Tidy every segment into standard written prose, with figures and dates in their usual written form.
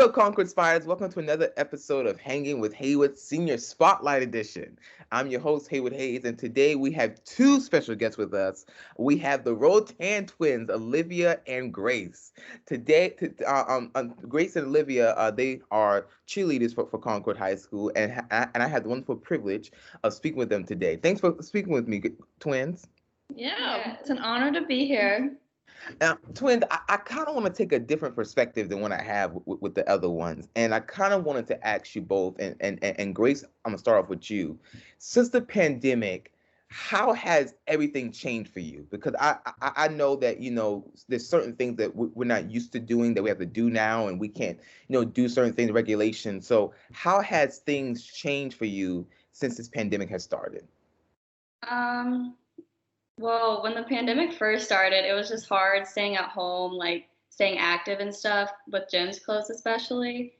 up, Concord Spires? Welcome to another episode of Hanging with Haywood Senior Spotlight Edition. I'm your host, Haywood Hayes, and today we have two special guests with us. We have the Rotan twins, Olivia and Grace. Grace and Olivia, they are cheerleaders for Concord High School, and I had the wonderful privilege of speaking with them today. Thanks for speaking with me, twins. Yeah, it's an honor to be here. Twins, I kind of want to take a different perspective than what I have with the other ones. And I kind of wanted to ask you both, and Grace, I'm going to start off with you. Since the pandemic, how has everything changed for you? Because I know that, there's certain things that we're not used to doing that we have to do now, and we can't, do certain things, regulations. So how has things changed for you since this pandemic has started? Well, when the pandemic first started, it was just hard staying at home, like staying active and stuff, with gyms closed especially.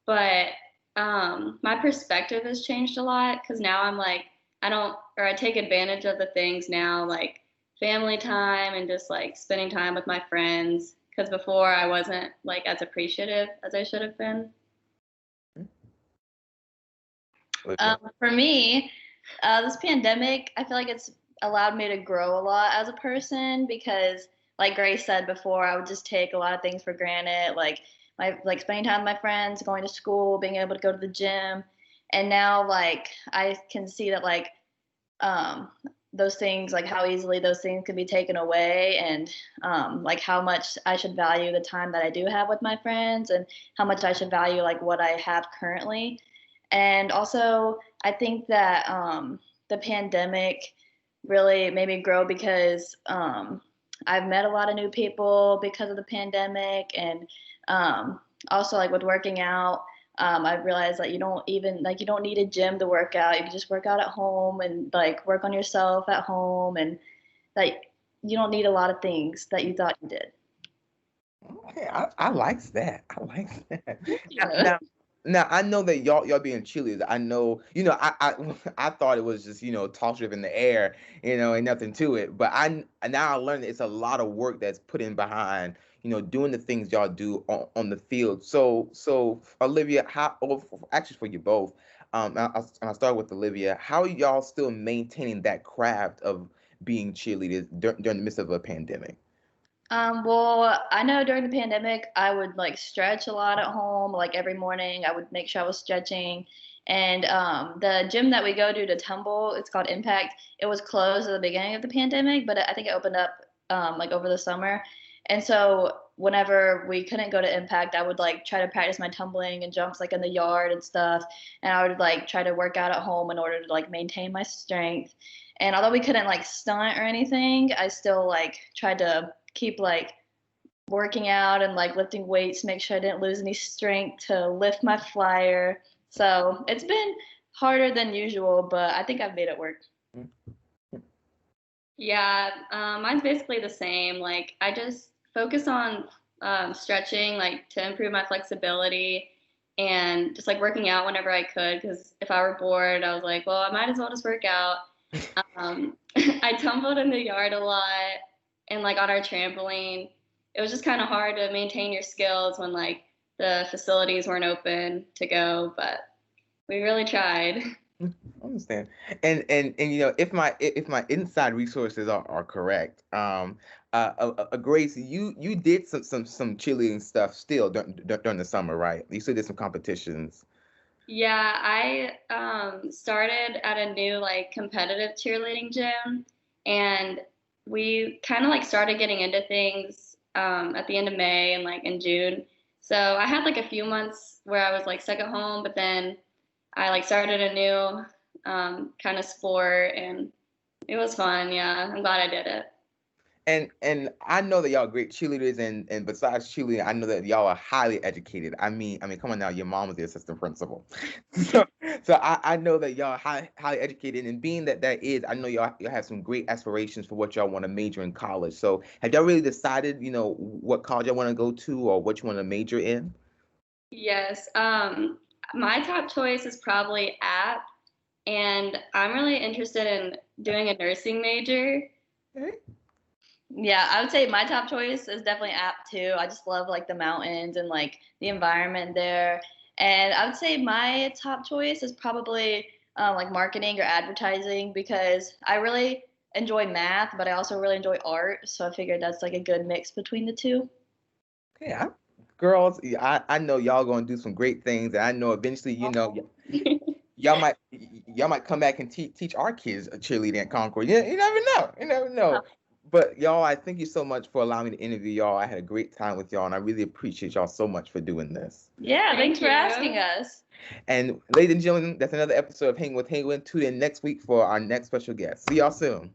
But my perspective has changed a lot because now I'm like, I take advantage of the things now, like family time and just like spending time with my friends. Because before I wasn't like as appreciative as I should have been. For me, this pandemic, I feel like it's allowed me to grow a lot as a person because, like Grace said before, I would just take a lot of things for granted, like spending time with my friends, going to school, being able to go to the gym, and now like I can see that like those things, like how easily those things can be taken away, and like how much I should value the time that I do have with my friends, and how much I should value like what I have currently. And also, I think that the pandemic really made me grow because I've met a lot of new people because of the pandemic, and also like with working out, I realized that you don't need a gym to work out. You can just work out at home and like work on yourself at home, and like you don't need a lot of things that you thought you did. Okay, I like that. I like that. Now I know that y'all being cheerleaders. I know, I thought it was just, toss rip in the air, and nothing to it. But now I learned that it's a lot of work that's put in behind, doing the things y'all do on the field. So Olivia, actually for you both, I'll start with Olivia. How are y'all still maintaining that craft of being cheerleaders during the midst of a pandemic? Well, I know during the pandemic, I would like stretch a lot at home. Like every morning, I would make sure I was stretching. And the gym that we go to tumble, it's called Impact. It was closed at the beginning of the pandemic, but I think it opened up like over the summer. And so whenever we couldn't go to Impact, I would like try to practice my tumbling and jumps like in the yard and stuff. And I would like try to work out at home in order to like maintain my strength. And although we couldn't like stunt or anything, I still like tried to keep like working out and like lifting weights, make sure I didn't lose any strength to lift my flyer. So it's been harder than usual, but I think I've made it work. Yeah, mine's basically the same. Like I just focus on stretching, like to improve my flexibility, and just like working out whenever I could. Because if I were bored, I was like, well, I might as well just work out. I tumbled in the yard a lot, and like on our trampoline. It was just kind of hard to maintain your skills when like the facilities weren't open to go, but we really tried. I understand. And if my inside resources are correct, Grace, you did some cheerleading stuff still during the summer, right? You still did some competitions. Yeah, I started at a new like competitive cheerleading gym, and we kind of like started getting into things at the end of May and like in June. So I had like a few months where I was like stuck at home, but then I like started a new kind of sport, and it was fun. Yeah, I'm glad I did it. And I know that y'all are great cheerleaders, and besides cheerleading, I know that y'all are highly educated. I mean, come on now, your mom was the assistant principal, so I know that y'all are highly educated, and being that is, I know y'all have some great aspirations for what y'all want to major in college. So have y'all really decided, what college y'all want to go to or what you want to major in? Yes, my top choice is probably app, and I'm really interested in doing a nursing major. Okay. Yeah, I would say my top choice is definitely App 2. I just love like the mountains and like the environment there. And I would say my top choice is probably like marketing or advertising because I really enjoy math, but I also really enjoy art. So I figured that's like a good mix between the two. Okay, girls, I know y'all gonna do some great things, and I know eventually, y'all might come back and teach our kids cheerleading at Concord. You never know. You never know. But y'all, I thank you so much for allowing me to interview y'all. I had a great time with y'all, and I really appreciate y'all so much for doing this. Yeah, thanks for asking us. And ladies and gentlemen, that's another episode of Hang with Haywood. Tune in next week for our next special guest. See y'all soon.